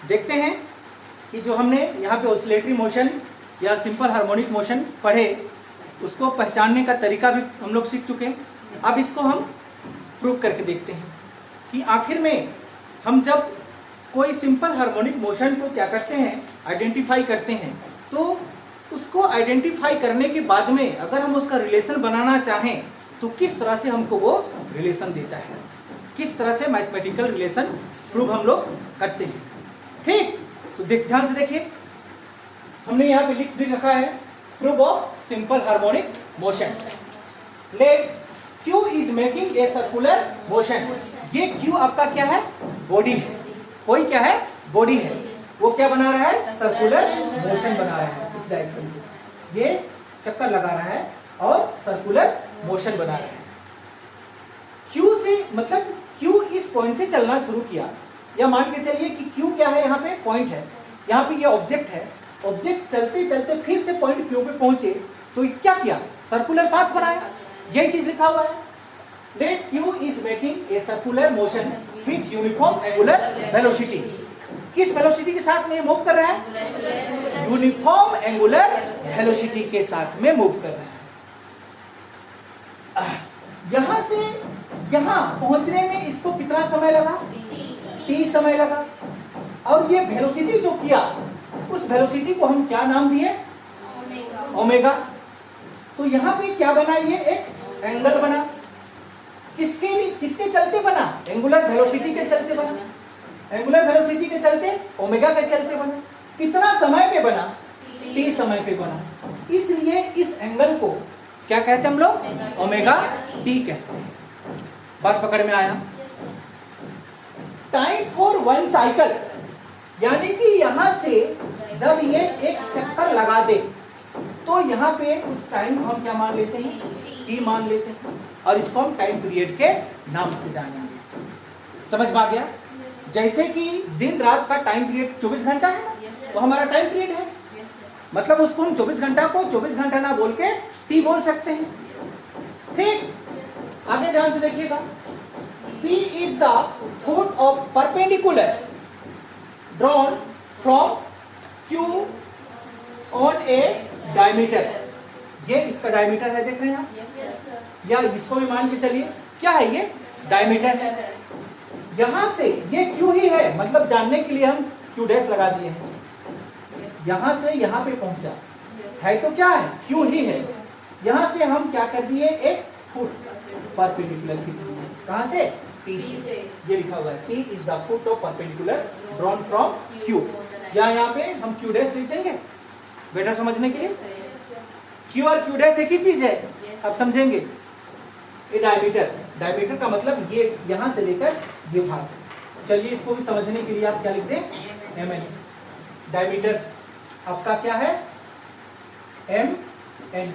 देखते हैं कि जो हमने यहाँ पे ऑसिलेटरी मोशन या सिंपल हार्मोनिक मोशन पढ़े उसको पहचानने का तरीका भी हम लोग सीख चुके हैं। अब इसको हम प्रूव करके देखते हैं कि आखिर में हम जब कोई सिंपल हार्मोनिक मोशन को क्या करते हैं, आइडेंटिफाई करते हैं, तो उसको आइडेंटिफाई करने के बाद में अगर हम उसका रिलेशन बनाना चाहें तो किस तरह से हमको वो रिलेशन देता है, किस तरह से मैथमेटिकल रिलेशन प्रूव हम लोग करते हैं। ठीक, तो ध्यान से देखिए, हमने यहाँ पे लिख भी रखा है proof of simple harmonic motion. Let Q is making a circular motion. ये Q आपका क्या है, बॉडी है, कोई क्या है, बॉडी है, वो क्या बना रहा है, सर्कुलर मोशन बना रहा है इस डायरेक्शन में, ये चक्कर लगा रहा है और सर्कुलर मोशन बना रहा है। Q से मतलब Q इस पॉइंट से चलना शुरू किया, या मान के चलिए कि Q क्या है, यहाँ पे पॉइंट है, यहाँ पे ये ऑब्जेक्ट है, ऑब्जेक्ट चलते चलते फिर से पॉइंट Q पे पहुंचे तो क्या किया, सर्कुलर पाथ बनाया, यही चीज लिखा हुआ है। Let Q is making a circular motion with uniform angular velocity. किस वेलोसिटी के साथ में मूव कर रहा है, यूनिफॉर्म एंगुलर वेलोसिटी के साथ में मूव कर रहा है। यहां से यहां पहुंचने में इसको कितना समय लगा, t समय लगा, और ये वेलोसिटी जो किया उस वेलोसिटी को हम क्या नाम दिए, ओमेगा। तो यहाँ पे क्या बना, ये एक एंगल बना, किसके लिए, किसके चलते बना, एंगुलर वेलोसिटी के चलते बना, एंगुलर वेलोसिटी के चलते, ओमेगा के चलते बना। कितना समय पे बना, t समय पे बना, इसलिए इस एंगल को क्या कहते हैं हम लोग, ओमेगा t कहते हैं। बात पकड़ में आया। टाइम फॉर वन साइकिल, यानी कि यहां से जब ये एक चक्कर लगा दे तो यहाँ पे उस टाइम को हम क्या मान लेते हैं, t मान लेते हैं, और इसको हम टाइम पीरियड के नाम से जानेंगे। समझ में आ गया। जैसे कि दिन रात का टाइम पीरियड 24 घंटा है ना, वो हमारा टाइम पीरियड है, मतलब उसको हम 24 घंटा को 24 घंटा ना बोल के t बोल सकते हैं। ठीक, आगे ध्यान से देखिएगा। P is the foot of perpendicular drawn from Q on a diameter। ये इसका डायमीटर है, देख रहे हैं आप, या इसको भी मान के चलिए क्या है, ये डायमीटर है। यहां से ये Q ही है, मतलब जानने के लिए हम Q डैश लगा दिए हैं। यहां से यहां पे पहुंचा है तो क्या है, Q ही है। यहां से हम क्या कर दिए, एक फुट परपेंडिकुलर खींच दिए, कहां से, P से। ये लिखा हुआ है P is the foot of perpendicular drawn from Q। यहाँ पे हम Q डैश लिख देंगे बेटर समझने के लिए। Q और Q डैश एक ही चीज है, अब समझेंगे। ये डायमीटर, डायमीटर का मतलब ये यहां से लेकर ये भाग। चलिए इसको भी समझने के लिए आप क्या लिख दें, mn। डायमीटर आपका क्या है, mn।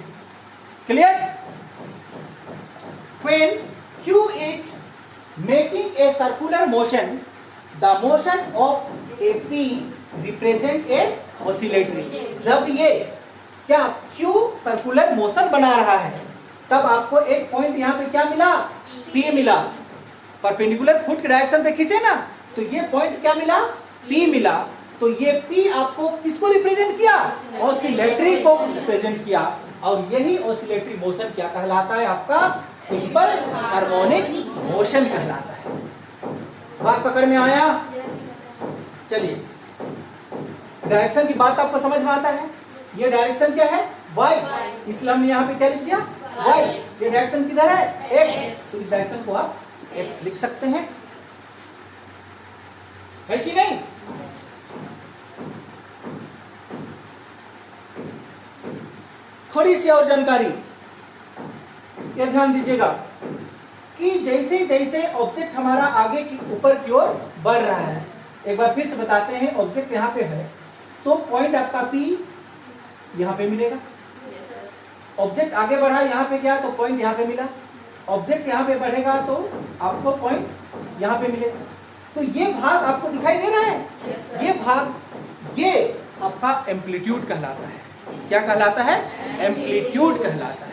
Clear. When Q is making a circular motion, the motion of a P represent a oscillatory। जब ये क्या Q सर्कुलर मोशन बना रहा है तब आपको एक पॉइंट यहाँ पे क्या मिला, P मिला। परपेंडिकुलर फुट के डायरेक्शन पे खींचे ना, तो ये पॉइंट क्या मिला, P मिला। तो ये P आपको किसको रिप्रेजेंट किया, ऑसिलेटरी को रिप्रेजेंट किया, और यही ऑसिलेटरी मोशन क्या कहलाता है, आपका सिंपल हार्मोनिक मोशन कहलाता है। बात पकड़ में आया। चलिए डायरेक्शन की बात आपको समझ में आता है। ये डायरेक्शन क्या है, y, इसलिए हमने यहाँ पे क्या लिख दिया, y। ये डायरेक्शन किधर है, x, तो इस डायरेक्शन को आप x लिख सकते हैं, है कि नहीं। थोड़ी सी और जानकारी, ये ध्यान दीजिएगा कि जैसे जैसे ऑब्जेक्ट हमारा आगे की ऊपर की ओर बढ़ रहा है, एक बार फिर से बताते हैं, ऑब्जेक्ट यहाँ पे है तो पॉइंट आपका P यहाँ पे मिलेगा। ऑब्जेक्ट आगे बढ़ा, यहाँ पे गया तो पॉइंट यहाँ पे मिला। ऑब्जेक्ट यहाँ पे बढ़ेगा तो आपको पॉइंट यहाँ पे मिलेगा। तो ये भाग आपको दिखाई दे रहा है, ये भाग, ये आपका एम्पलीट्यूड कहलाता है। क्या कहलाता है, एम्पलीट्यूड कहलाता है।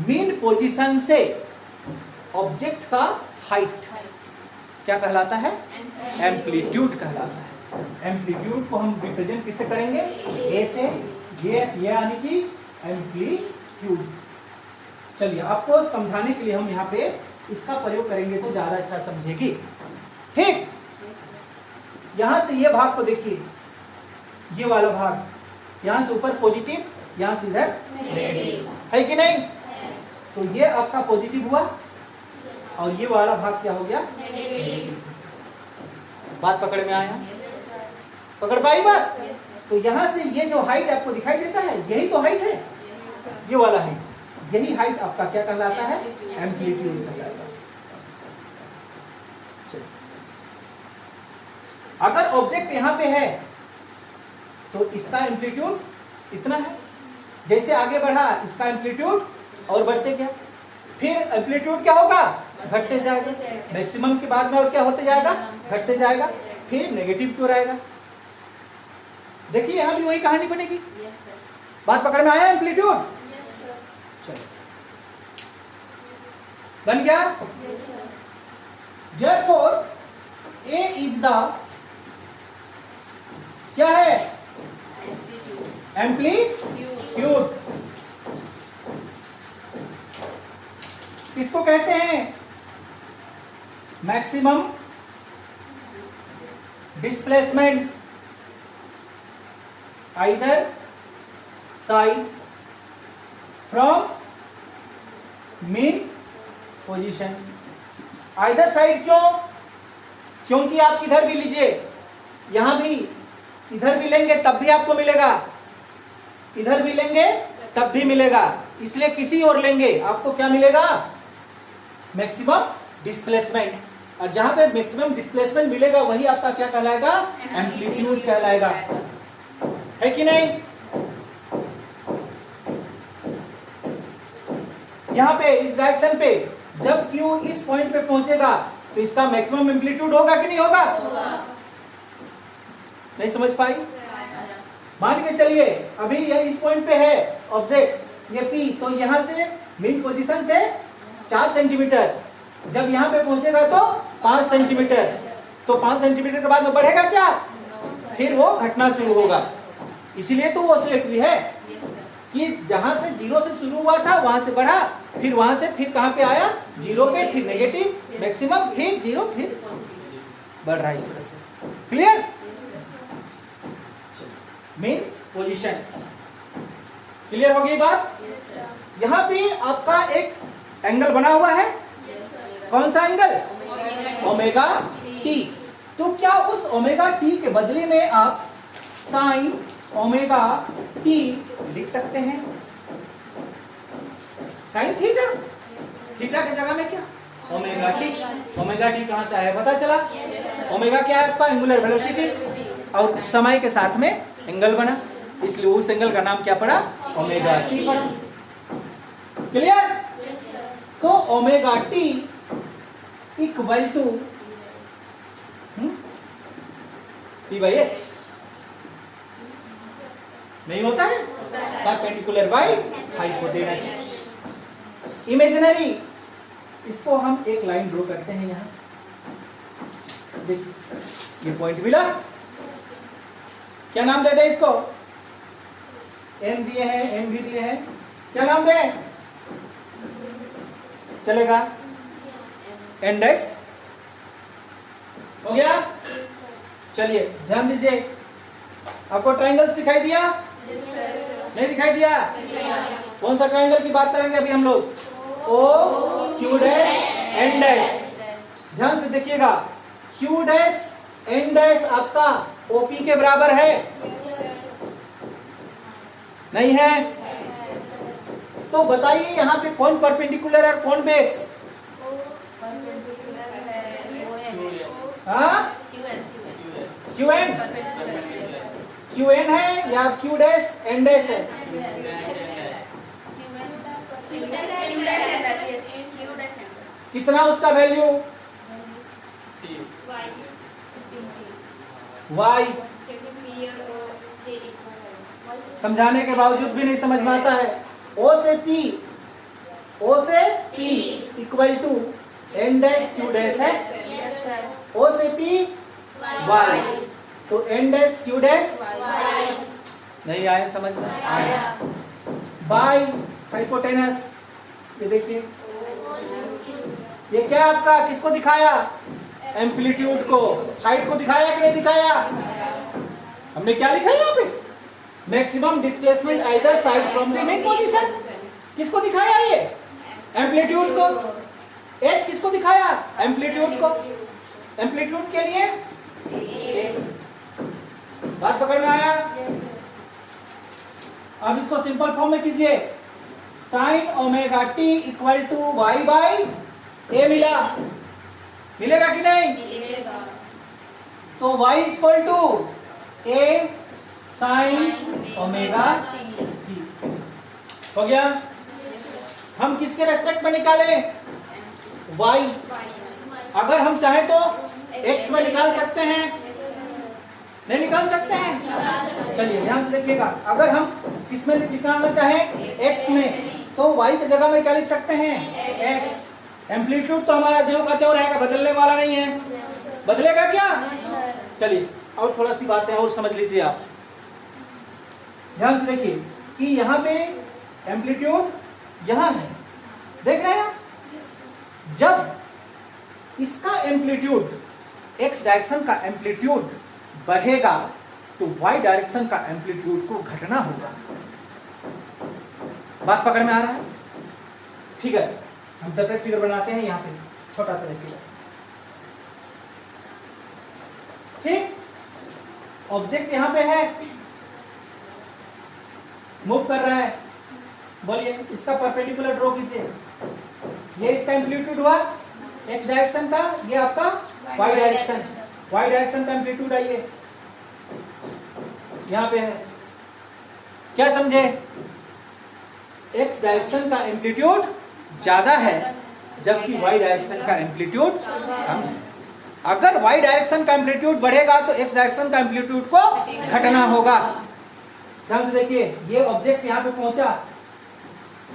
मीन पोजीशन से ऑब्जेक्ट का हाइट क्या कहलाता है? एम्पलीट्यूड कहलाता है। एम्पलीट्यूड को हम रिप्रेजेंट किससे करेंगे? ए से। ये यानी कि एम्पलीट्यूड। चलिए आपको समझाने के लिए हम यहाँ पे इसका प्रयोग करेंगे तो ज्यादा अच्छा समझेगी। ठीक, यहां से ये भाग को देखिए, ये वाला भाग, यहां से ऊपर पॉजिटिव, यहां से इधर नेगेटिव, है कि नहीं? तो ये आपका पॉजिटिव हुआ और ये वाला भाग क्या हो गया? नेगेटिव। बात पकड़ में आया? पकड़ पाई बात? तो यहां से ये जो हाइट आपको दिखाई देता है, यही तो हाइट है, ये वाला हाइट, यही हाइट आपका क्या कहलाता है? एम्पलीट्यूड कहलाता है। अगर ऑब्जेक्ट यहां पे है तो इसका एम्पलीट्यूड इतना है, जैसे आगे बढ़ा इसका एम्पलीट्यूड और बढ़ते गया, फिर एम्पलीट्यूड क्या होगा? घटते जाएगा, मैक्सिमम के बाद में और क्या होते जाएगा? घटते जाएगा, फिर नेगेटिव की ओर आएगा। देखिए यहां भी वही कहानी बनेगी। बात पकड़ में आया? एम्पलीट्यूड चलो बन गया। Therefore A is the क्या है? एम्पलीट्यूड। किसको कहते हैं? Maximum displacement either side from mean position. Either side क्यों? क्योंकि आप किधर भी लीजिए, यहां भी, इधर भी लेंगे तब भी आपको मिलेगा, इधर भी लेंगे तब भी मिलेगा, इसलिए किसी और लेंगे आपको क्या मिलेगा? Maximum displacement. और जहां पे मैक्सिमम डिस्प्लेसमेंट मिलेगा वही आपका क्या कहलाएगा? एम्पलीट्यूड कहलाएगा, है कि नहीं? यहां पे इस डायरेक्शन पे जब Q इस पॉइंट पे पहुंचेगा तो इसका मैक्सिमम एम्पलीट्यूड होगा कि नहीं होगा? नहीं समझ पाई? मान के चलिए अभी ये इस पॉइंट पे है ऑब्जेक्ट, ये P, तो यहां से मीन पोजीशन से 4 सेंटीमीटर, जब यहां पे पहुंचेगा तो 5 सेंटीमीटर, तो 5 सेंटीमीटर के बाद में बढ़ेगा क्या? फिर वो घटना शुरू होगा। इसीलिए तो वो ऑसिलेटरी है कि जहां से 0 से शुरू हुआ था वहां से बढ़ा, फिर वहां से फिर कहां पे आया? 0 पे, फिर नेगेटिव, मैक्सिमम, फिर 0, फिर बढ़ रहा है इस तरह से। क्लियर? मेन पोजीशन क्लियर हो गई बात? यहां पे आपका एक एंगल बना हुआ है, कौन सा एंगल? Omega T. तो क्या उस ओमेगा टी के बदले में आप साइन ओमेगा टी लिख सकते हैं? साइन थीटा, थीटा की जगह में क्या? Omega T. ओमेगा टी कहां से आया पता चला? ओमेगा क्या है आपका? एंगुलर वेलोसिटी, और समय के साथ में एंगल बना, इसलिए उस एंगल का नाम क्या पड़ा? ओमेगा टी पड़ा। क्लियर? तो omega t equal to P by H नहीं होता है? Perpendicular by hypotenuse. इमेजिनरी, इसको हम एक लाइन ड्रॉ करते हैं यहां, देखिए ये पॉइंट मिला, क्या नाम दे दे इसको? N दिए हैं, N भी दिए हैं, क्या नाम दे? चलेगा? N डैश हो गया? चलिए ध्यान दीजिए, आपको ट्राइंगल्स दिखाई दिया? नहीं दिखाई दिया? कौन सा ट्राइंगल की बात करेंगे अभी हम लोग? O Q dash N dash. ध्यान से देखिएगा, Q डैश N डैश आपका OP के बराबर है, नहीं है? तो बताइए यहाँ पे कौन परपेंडिकुलर और कौन बेस? हाँ? QN? QN है या Q डैश N डैश है? कितना उसका वैल्यू? Y। समझाने के बावजूद भी नहीं समझ में आता है। O से P equal to N dash Q dash है, ओ से पी वाई, तो एन डैश क्यू डैश नहीं आया समझ में? आया। बाई हाइपोटेनस, ये देखिए ये क्या आपका किसको दिखाया? एम्पलीट्यूड को। हाइट को दिखाया कि नहीं दिखाया? हमने क्या लिखा है यहाँ पे? Maximum displacement either side from the main position. किसको दिखाया ये? एम्पलीट्यूड को। एच किसको दिखाया? एम्पलीट्यूड को। एम्पलीट्यूड के लिए बात पकड़ में आया? अब इसको सिंपल फॉर्म में कीजिए, sine omega t equal to y by a मिला, मिलेगा कि नहीं? मिलेगा। तो y equal to a sine omega t हो गया। हम किसके रेस्पेक्ट में निकाले? y। अगर हम चाहे तो x में निकाल सकते हैं, नहीं निकाल सकते हैं? चलिए ध्यान से देखिएगा, अगर हम किसमें निकालना चाहें x में, तो y की जगह में क्या लिख सकते हैं? x। एम्पलीट्यूड तो हमारा ज्यों का त्यों रहेगा, बदलने वाला नहीं है। बदलेगा क्या? चलिए और थोड़ा सी बातें और समझ लीजिए आप, ध्यान से देखिए कि यहाँ पे एम्पलीट्यूड यहाँ है, देख रहे हैं? जब इसका एम्पलीट्यूड x डायरेक्शन का एम्पलीट्यूड बढ़ेगा तो y डायरेक्शन का एम्पलीट्यूड को घटना होगा। बात पकड़ में आ रहा है? फिगर हम सेपरेट फिगर बनाते हैं, यहाँ पे छोटा सा देखिए, ठीक? ऑब्जेक्ट यहाँ पे है, मूव कर रहा है, बोलिए इसका परपेंडिकुलर ड्रॉ कीजिए। ये इसका एम्पलीट्यूड हुआ x डायरेक्शन का, ये आपका y डायरेक्शन। y डायरेक्शन का एम्पलीट्यूड आइए यहाँ पे है, क्या समझे? x डायरेक्शन का एम्पलीट्यूड ज्यादा है जबकि y डायरेक्शन का एम्पलीट्यूड कम है। अगर y डायरेक्शन का एम्पलीट्यूड बढ़ेगा तो x डायरेक्शन का एम्पलीट्यूड को घटना होगा। ध्यान से देखिए, ये ऑब्जेक्ट यहाँ पे पहुंचा,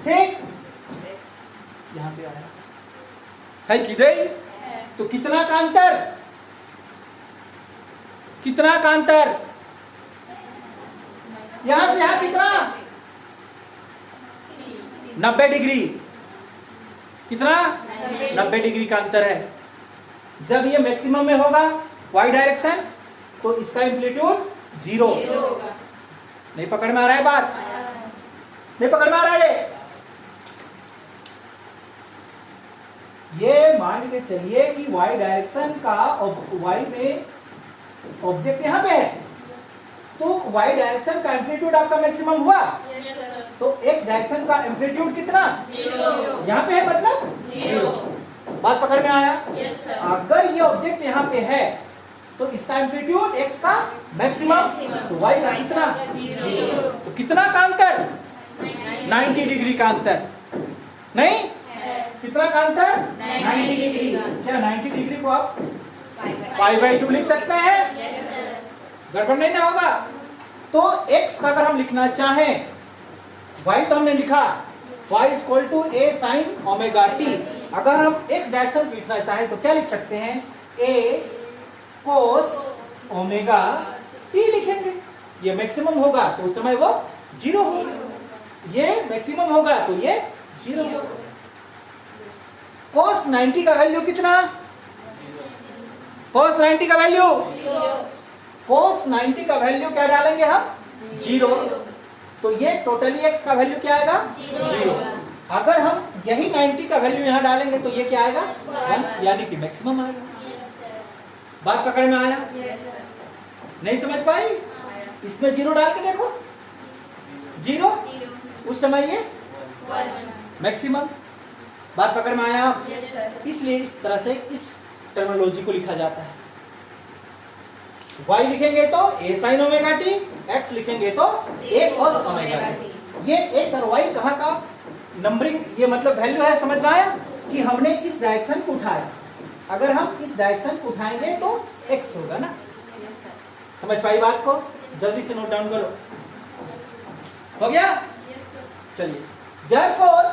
ठीक? यहाँ पे आया है किधर? तो कितना का अंतर? कितना का अंतर? यहां से यहां कितना? 90 डिग्री। कितना? 90 डिग्री का अंतर है। जब ये मैक्सिमम में होगा y डायरेक्शन, तो इसका एम्पलीट्यूड 0 नहीं पकड़ में आ रहा है? बात नहीं पकड़ में आ रहा है? ये मान के चलिए कि y डायरेक्शन का y में ऑब्जेक्ट यहां पे है, तो y डायरेक्शन का एम्पलीट्यूड आपका मैक्सिमम हुआ, तो x डायरेक्शन का एम्पलीट्यूड कितना? 0। यहाँ पे है मतलब 0। बात पकड़ में आया? अगर ये ऑब्जेक्ट यहाँ पे है तो इसका एम्पलीट्यूड x का मैक्सिमम, तो y का कितना? 0। तो कितना का अंतर? 90 डिग्री का अंतर। नहीं, कितना का अंतर? 90 डिग्री। क्या 90 डिग्री को आप π/2 लिख सकते हैं? गड़बड़ नहीं ना होगा? तो x का अगर हम लिखना चाहें, y तो हमने लिखा y equal to a sine omega t, अगर हम x डायरेक्शन लिखना चाहें तो क्या लिख सकते हैं? a कोस ओमेगा t लिखेंगे। ये मैक्सिमम होगा तो उस समय वो 0 होगा, ये मैक्सिमम होगा तो ये 0 होगा। कोस 90 का वैल्यू कितना? कोस 90 का वैल्यू, कोस 90 का वैल्यू क्या डालेंगे हम? 0। तो ये टोटली x का वैल्यू क्या आएगा? 0। अगर हम यही 90 का वैल्यू यहाँ डालेंगे तो ये क्या आएगा? 1, यानी कि मैक्सिमम आएगा। बात पकड़ में आया? नहीं समझ पाई? इसमें 0 डाल के देखो, 0 उस समय ये मैक्सिमम। बात पकड़ में आया? इसलिए इस तरह से इस टर्मिनोलॉजी को लिखा जाता है। y लिखेंगे तो a sin omega t, x लिखेंगे तो a cos ओमेगा t। ये x और y कहाँ का नंबरिंग, ये मतलब वैल्यू है, समझ में आया? कि हमने इस डायरेक्शन को उठाया, अगर हम इस डायरेक्शन को उठाएंगे तो x होगा ना। समझ पाई बात को? जल्दी से नोट डाउन करो। हो गया? चलिए, therefore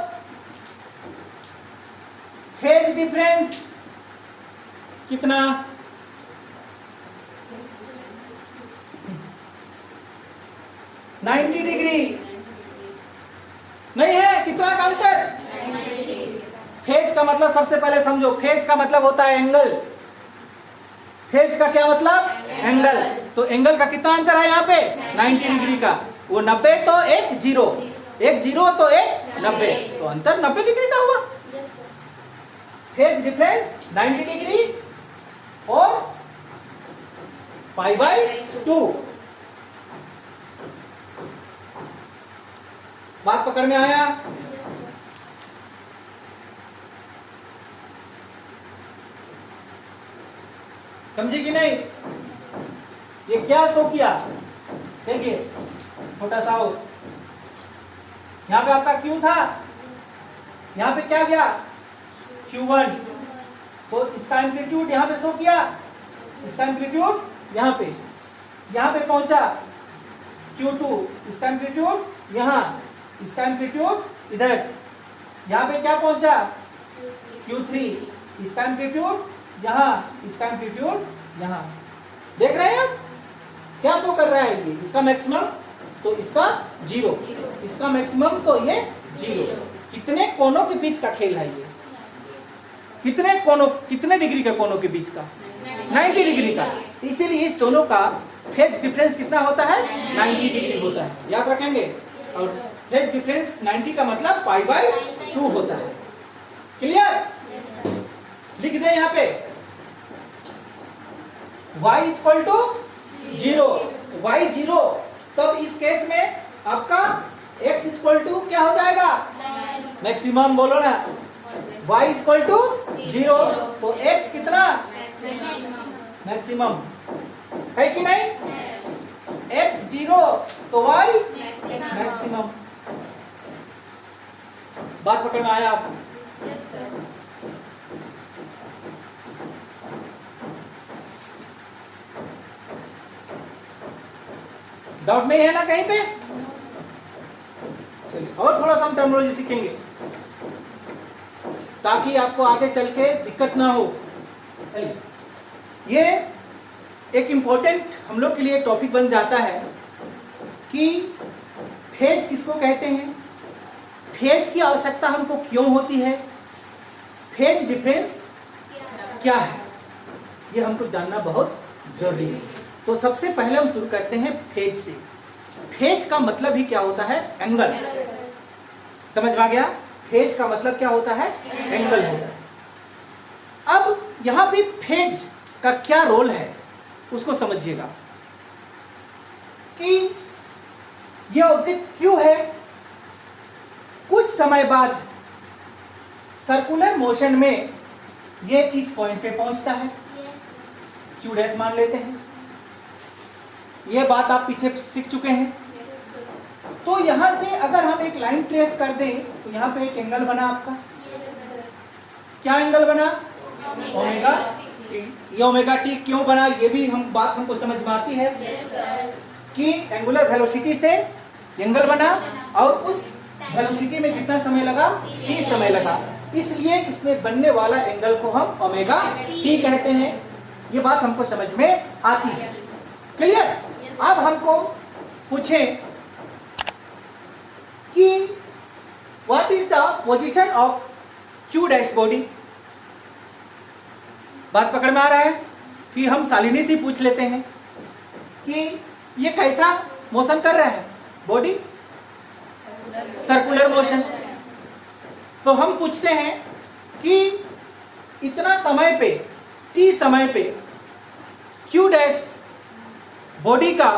फेज डिफरेंस कितना? नाइन्टी डिग्री नहीं है, कितना का अंतर? फेज का मतलब सबसे पहले समझो, फेज का मतलब होता है एंगल। फेज का क्या मतलब? एंगल। तो एंगल का कितना अंतर है यहाँ पे? 90 डिग्री का। वो 90 तो एक जीरो, एक जीरो तो एक 90, तो अंतर 90 डिग्री का हुआ। फेज डिफरेंस 90 डिग्री और π/2। बात पकड़ में आया? समझी कि नहीं? ये क्या शो किया? देखिए छोटा सा हो, यहाँ पे आपका Q था, यहाँ पे क्या गया? Q1। तो इसका एम्पलीट्यूड यहाँ पे शो किया, इसका एम्पलीट्यूड यहाँ पे पहुंचा Q2, इसका एम्पलीट्यूड यहाँ, इसका एम्पलीट्यूड इधर, यहाँ पे क्या पहुंचा? Q3, इसका एम्पलीट्यूड यहाँ, इसका एम्पलीट्यूड यहाँ। देख रहे हैं आप क्या शो कर रहा है? ये इसका मैक्सिमम तो इसका जीरो, इसका मैक्सिमम तो ये जीरो। कितने कोनों के बीच का खेल है ये? कितने कोनों, कितने डिग्री के कोनों के बीच का? 90 डिग्री का। इसीलिए इस दोनों का फेज डिफरेंस कितना होता है? 90 डिग्री होता है, याद रखेंगे। और फेज डिफरेंस 90 का मतलब π/2 होता है। क्लियर? लिख दे यहाँ पे y इक्वल टू 0, y 0। तब इस केस में आपका x इक्वल टू क्या हो जाएगा? मैक्सिमम बोलो ना। y इक्वल टू 0 तो x कितना? मैक्सिमम है कि नहीं? x 0 तो y मैक्सिमम। बात पकड़ में आया आप? डाउट नहीं है ना कहीं पे? चलिए और थोड़ा सा हम टर्मिनोलॉजी सीखेंगे ताकि आपको आगे चल के दिक्कत ना हो। ये एक इम्पोर्टेंट हम लोग के लिए टॉपिक बन जाता है कि फेज किसको कहते हैं, फेज की आवश्यकता हमको क्यों होती है, फेज डिफरेंस क्या है, ये हमको जानना बहुत जरूरी है। तो सबसे पहले हम शुरू करते हैं फेज से। फेज का मतलब ही क्या होता है? एंगल। समझ में आ गया? फेज का मतलब क्या होता है? एंगल होता है। अब यहां पे फेज का क्या रोल है उसको समझिएगा कि यह ऑब्जेक्ट क्यों है, कुछ समय बाद सर्कुलर मोशन में ये इस पॉइंट पे पहुंचता है, क्यू डैश मान लेते हैं। ये बात आप पीछे सीख चुके हैं। तो यहां से अगर हम एक लाइन ट्रेस कर दें तो यहां पे एक एंगल बना आपका। क्या एंगल बना? Omega T. ये ओमेगा टी क्यों बना ये भी बात हमको समझ में आती है कि एंगुलर वेलोसिटी से एंगल बना और उस वेलोसिटी में कितना समय लगा? टी समय लगा, इसलिए इसमें बनने वाला एंगल को हम ओमेगा टी कहते हैं। ये बात हमको समझ में आती है। क्लियर? अब हमको पूछें कि what is the position of Q dash body. बात पकड़ में आ रहा है कि हम शालिनी से पूछ लेते हैं कि ये कैसा मोशन कर रहा है बॉडी? Circular motion. तो हम पूछते हैं कि इतना समय पे, टी समय पे क्यू डैश बॉडी का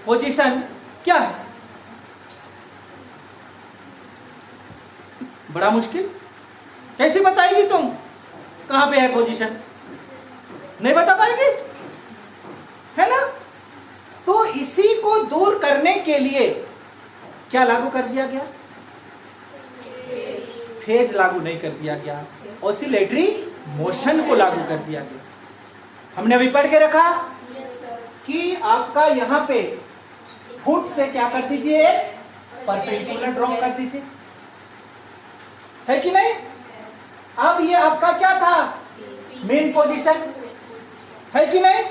पोजीशन क्या है? बड़ा मुश्किल, कैसे बताएगी तुम कहां पे है पोजीशन? नहीं बता पाएगी, है ना? तो इसी को दूर करने के लिए क्या लागू कर दिया गया? फेज लागू नहीं कर दिया गया, ऑसिलेटरी मोशन को लागू कर दिया गया। हमने अभी पढ़ के रखा कि आपका यहाँ पे फुट से क्या कर दीजिए? परपेंडिकुलर ड्रॉ कर दीजिए, है कि नहीं? अब ये आपका क्या था? Main position. है कि नहीं?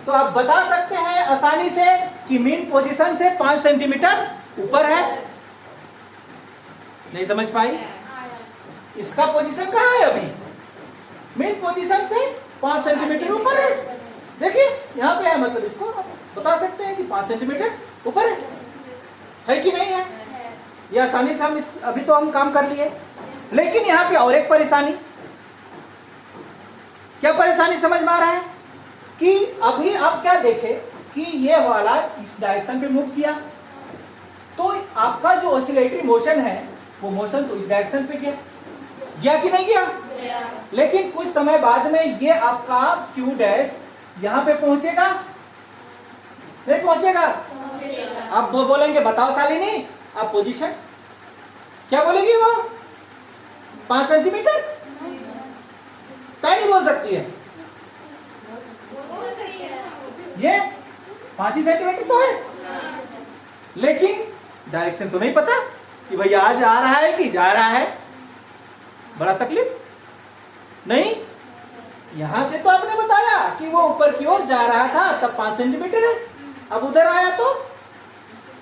तो आप बता सकते हैं आसानी से कि मीन पोजीशन से 5 सेंटीमीटर ऊपर है। नहीं समझ पाई? इसका पोजीशन कहाँ है अभी? मीन पोजीशन से 5 सेंटीमीटर ऊपर है। देखिए यहाँ पे है, मतलब इसको आप बता सकते हैं कि 5 सेंटीमीटर ऊपर है कि नहीं है? ये आसानी से हम अभी तो हम काम कर लिए। लेकिन यहाँ पे और एक परेशानी, क्या परेशानी समझ में आ रहा है कि अभी आप क्या देखें कि ये वाला इस डायरेक्शन पे मूव किया, तो आपका जो ऑसिलेटरी मोशन है वो मोशन तो इस डायरेक्शन पे गया कि नहीं गया? लेकिन कुछ समय बाद में ये आपका Q डैश यहाँ पे पहुंचेगा, नहीं पहुंचेगा? आप बोलेंगे बताओ शालिनी आप पोजीशन, क्या बोलेगी वो? 5 सेंटीमीटर? क्या नहीं बोल सकती है? ये 5 ही सेंटीमीटर तो है, लेकिन डायरेक्शन तो नहीं पता कि भैया आज आ रहा है कि जा रहा है। बड़ा तकलीफ नहीं? यहां से तो आपने बताया कि वो ऊपर की ओर जा रहा था तब 5 सेंटीमीटर है, अब उधर आया तो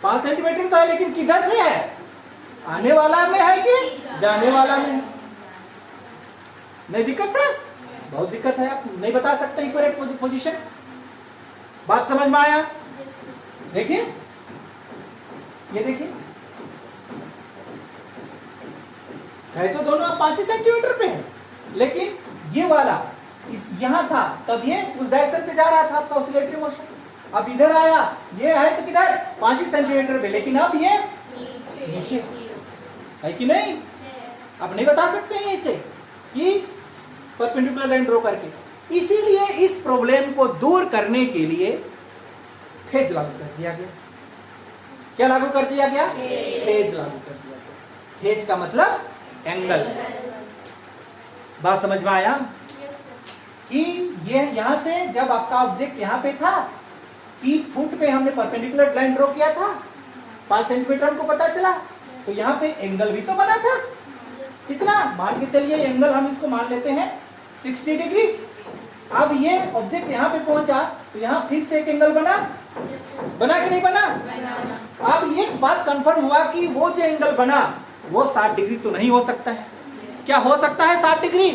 5 सेंटीमीटर तो है, लेकिन किधर से है? आने वाला में है कि जाने वाला में है? नहीं दिक्कत है? बहुत दिक्कत है। आप नहीं बता सकते इक्विवेलेंट पोजीशन। बात समझ में आया? देखिए ये देखिए, है तो दोनों 5 सेंटीमीटर पे है, लेकिन ये वाला यहां था तब ये उस डायरेक्शन पे जा रहा था आपका ऑसिलेटरी मोशन। अब इधर आया, ये है तो किधर? 5 सेंटीमीटर पे, लेकिन अब ये नीचे है कि नहीं? आप नहीं बता सकते हैं इसे कि परपेंडिकुलर लाइन ड्रॉ करके। इसीलिए इस प्रॉब्लम को दूर करने के लिए फेज लागू कर दिया गया। क्या लागू कर दिया गया? फेज लागू कर दिया गया। फेज का मतलब एंगल। बात समझ में आया कि ये यहां से जब आपका ऑब्जेक्ट यहां पे था, P फुट पे हमने परपेंडिकुलर लाइन ड्रॉ किया था, 5 सेंटीमीटर हमको पता चला, तो यहाँ पे एंगल भी तो बना था। कितना? मान के चलिए एंगल हम इसको मान लेते हैं 60 डिग्री। अब ये ऑब्जेक्ट यहाँ पे पहुंचा तो यहाँ फिर से एक एंगल बना, बना कि नहीं बना? अब एक बात कंफर्म हुआ कि वो जो एंगल बना वो 60 डिग्री तो नहीं हो सकता है। क्या हो सकता है? 60 डिग्री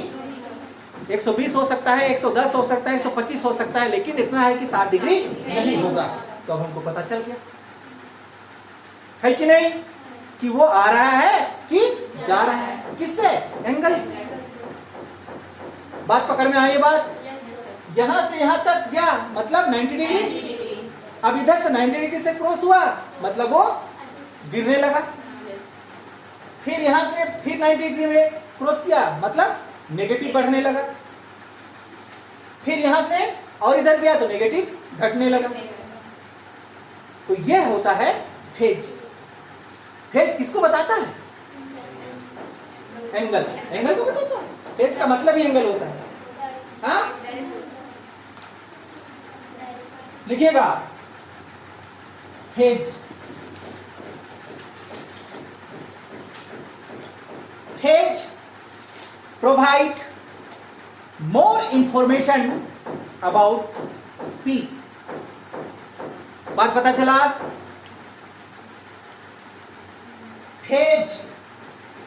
120 हो सकता है, 110 हो सकता है, 125 हो सकता है, लेकिन इतना है कि 60 डिग्री नहीं होगा। तो अब हमको पता चल गया है कि नहीं कि वो आ रहा है कि जा रहा है। किससे? एंगल से। बात पकड़ में आई? बात यहां से यहां तक गया मतलब 90 डिग्री। अब इधर से 90 डिग्री से क्रॉस हुआ मतलब वो गिरने लगा। फिर यहां से फिर 90 डिग्री में क्रॉस किया मतलब नेगेटिव बढ़ने लगा। फिर यहां से और इधर गया तो नेगेटिव घटने लगा। तो यह होता है फेज। फेज किसको बताता है? एंगल। एंगल को बताता है। फेज का मतलब ही एंगल होता है। हाँ, लिखिएगा phase. Phase provide more information about P। बात पता चला? Phase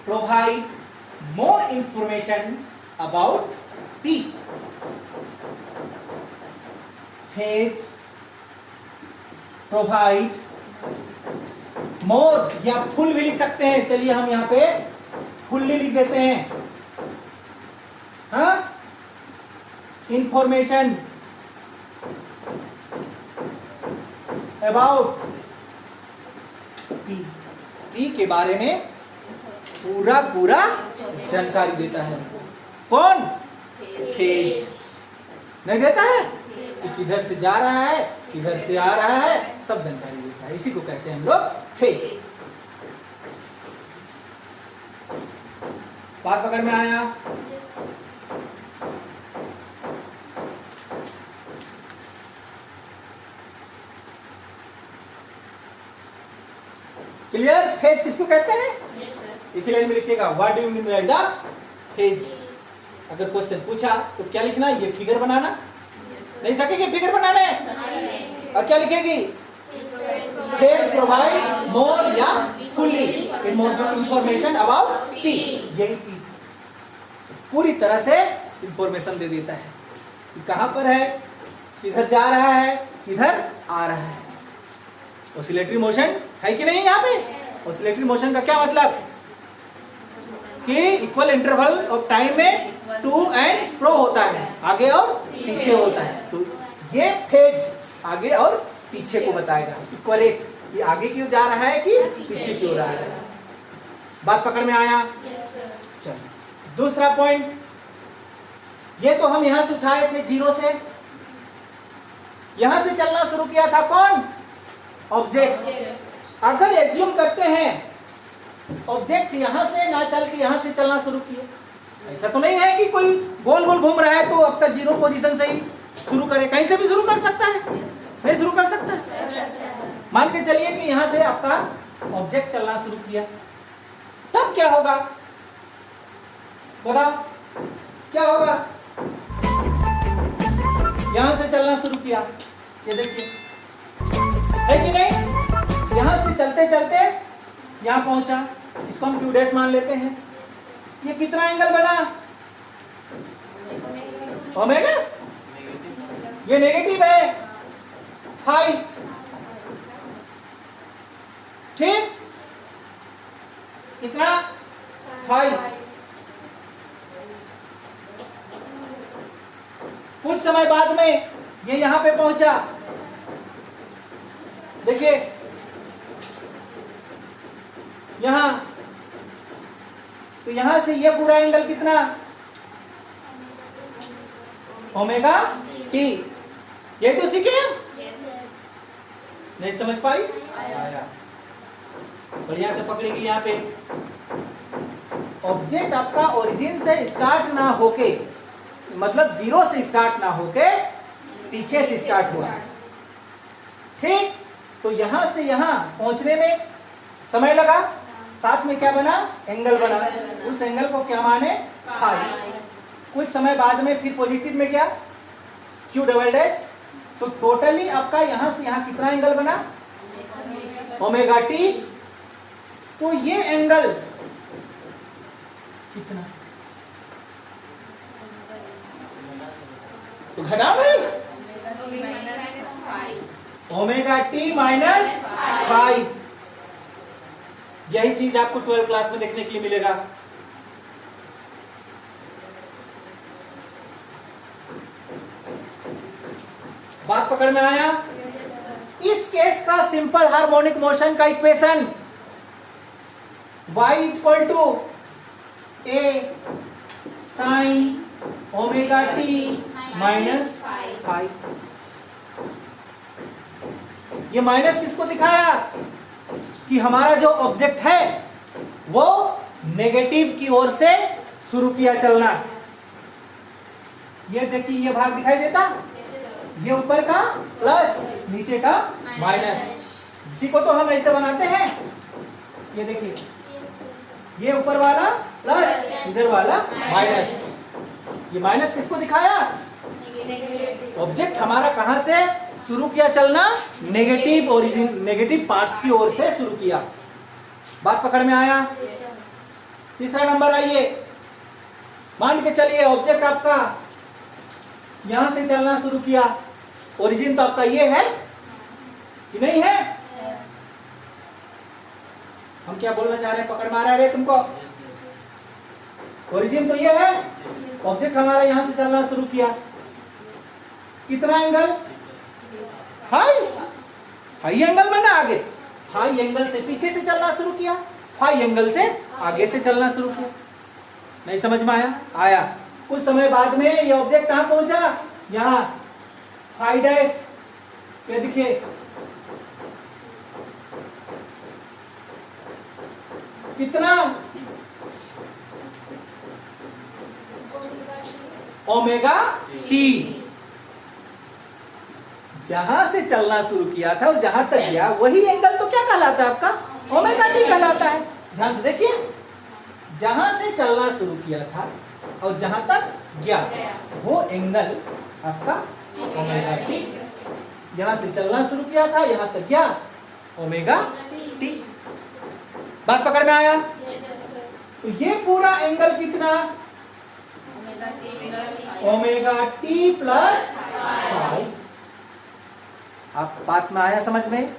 provide more information about P। Phase provide more, या फुल भी लिख सकते हैं। चलिए हम यहाँ पे फुल्ली लिख देते हैं। हाँ, इंफॉर्मेशन अबाउट P। P के बारे में पूरा पूरा जानकारी देता है। कौन? फेज। नहीं देता है कि किधर से जा रहा है, किधर से आ रहा है, सब जानकारी देता है। इसी को कहते हैं हम लोग फेज। बात पकड़ में आया? क्लियर? फेज किसको कहते हैं? एक ही लाइन में लिखिएगा, what do you mean by the phase. अगर क्वेश्चन पूछा तो क्या लिखना? ये फिगर बनाना नहीं सकेगी फिगर बनाने? और क्या लिखेगी? फेज प्रोवाइड मोर या फुल्ली इंफॉर्मेशन अबाउट पी। यही पी पूरी तरह से इंफॉर्मेशन दे देता है कि कहां पर है, किधर जा रहा है, किधर आ रहा है। ऑसिलेटरी मोशन है कि नहीं? यहाँ पे ऑसिलेटरी मोशन का क्या मतलब कि इक्वल इंटरवल ऑफ टाइम में टू एंड फ्रो होता है, आगे और पीछे होता है। तो ये फेज आगे और पीछे को बताएगा, इक्वरेट, ये आगे क्यों जा रहा है कि पीछे क्यों रहा है। बात पकड़ में आया? चलो दूसरा पॉइंट, ये तो हम यहां से उठाए थे जीरो से, यहां से चलना शुरू किया था कौन? ऑब्जेक्ट। अगर एज्यूम करते हैं ऑब्जेक्ट यहां से ना चल के यहां से चलना शुरू किए, ऐसा तो नहीं है कि कोई गोल गोल घूम रहा है तो अब तक जीरो पोजीशन से ही शुरू करे, कहीं से भी शुरू कर सकता है, नहीं शुरू कर सकता है। मान के चलिए कि यहां से आपका ऑब्जेक्ट चलना शुरू किया, तब क्या होगा बताओ? क्या होगा? यहां से चलना शुरू किया, ये देखिए है कि नहीं? यहां से चलते चलते यहां पहुंचा, इसको हम क्यू डैश मान लेते हैं। ये कितना एंगल बना? ओमेगा। ये नेगेटिव है, फाई, ठीक? कितना? फाई। कुछ समय बाद में ये यहां पे पहुंचा, देखिए यहां, तो यहां से ये पूरा एंगल कितना? Omega T. ये तो सीखे हम? नहीं समझ पाई? आया, बढ़िया से पकड़ेगी। यहाँ पे ऑब्जेक्ट आपका ओरिजिन से स्टार्ट ना होके, मतलब जीरो से स्टार्ट ना होके पीछे से स्टार्ट हुआ, ठीक? तो यहां से यहां पहुंचने में समय लगा, साथ में क्या बना? एंगल बना। उस एंगल को क्या माने? फाई। कुछ समय बाद में फिर पॉजिटिव में क्या? Q double dash. तो टोटली आपका यहां से यहां कितना एंगल बना? Omega T. तो ये एंगल कितना? तो घटा नहीं, ओमेगा टी माइनस फाइव। यही चीज आपको 12 क्लास में देखने के लिए मिलेगा। बात पकड़ में आया? इस केस का सिंपल हार्मोनिक मोशन का equation y equal to a sine omega t minus five. ये माइनस किसको दिखाया? कि हमारा जो ऑब्जेक्ट है वो नेगेटिव की ओर से शुरू किया चलना। ये देखिए, ये भाग दिखाई देता, ये ऊपर का प्लस, नीचे का माइनस। इसी को तो हम ऐसे बनाते हैं। ये देखिए, ये ऊपर वाला प्लस, इधर वाला माइनस। ये माइनस किसको दिखाया? ऑब्जेक्ट हमारा कहां से शुरू किया चलना? नेगेटिव ओरिजिन, नेगेटिव पार्ट्स की ओर से शुरू किया। बात पकड़ में आया? तीसरा नंबर आइए, मान के चलिए ऑब्जेक्ट आपका यहां से चलना शुरू किया, ओरिजिन तो आपका ये है कि नहीं है? हम क्या बोलना चाह रहे हैं? पकड़ में आ रहा है तुमको? ओरिजिन तो ये है, ऑब्जेक्ट हमारा यहां से चलना शुरू किया, कितना एंगल? हाई। हाई एंगल बना आगे, हाई एंगल से पीछे से चलना शुरू किया, फाई एंगल से आगे से चलना शुरू किया। नहीं समझ में आया? आया। कुछ समय बाद में ये ऑब्जेक्ट कहां पहुंचा? यहां फाई डैश। ये देखिए, कितना? Omega T. जहां से चलना शुरू किया था और जहां तक गया वही एंगल तो क्या कहलाता है आपका? ओमेगा टी कहलाता है। ध्यान से देखिए, जहां से चलना शुरू किया था और जहां तक गया वो एंगल आपका ओमेगा टी। यहां से चलना शुरू किया था, यहां तक गया ओमेगा टी। बात पकड़ में आया? तो ये पूरा एंगल कितना? Omega t plus phi. आप बात में आया समझ में?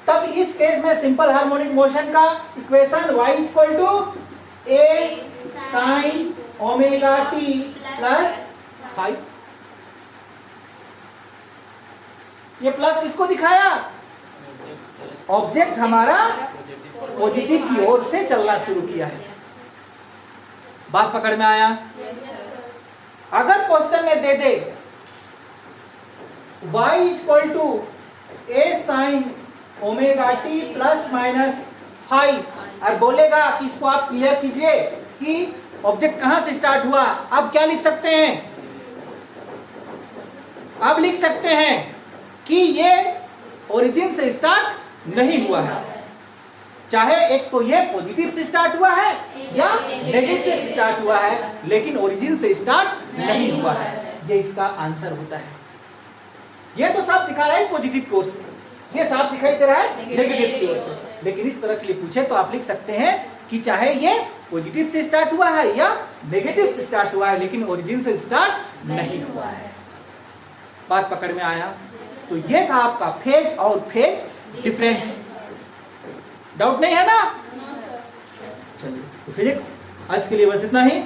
तब इस केस में सिंपल हार्मोनिक मोशन का equation y equal to a sine omega t plus phi. ये प्लस किसको दिखाया? ऑब्जेक्ट हमारा पॉजिटिव की ओर से चलना शुरू किया है। बात पकड़ में आया? अगर क्वेश्चन में दे दे y equal to a sine omega t plus minus five और बोलेगा कि इसको आप क्लियर कीजिए कि ऑब्जेक्ट कहां से स्टार्ट हुआ, आप क्या लिख सकते हैं? आप लिख सकते हैं कि ये ओरिजिन से स्टार्ट नहीं हुआ है। चाहे एक तो ये पॉजिटिव से स्टार्ट हुआ है या नेगेटिव से स्टार्ट हुआ है, लेकिन ओरिजिन से स्टार्ट नहीं हुआ है। ये इसका आंसर होता है। ये तो साफ दिखा रहा है पॉजिटिव की ओर से, ये साफ दिखाई दे रहा है नेगेटिव की ओर से। लेकिन इस तरह के लिए पूछे तो आप लिख सकते हैं कि चाहे ये पॉजिटिव से स्टार्ट हुआ है या नेगेटिव से स्टार्ट हुआ है, लेकिन ओरिजिन से स्टार्ट नहीं हुआ है। बात पकड़ में आया? तो ये था आपका फेज और फेज डिफरेंस। डाउट नहीं है ना? चलिए, तो फिजिक्स आज के लिए बस इतना ही।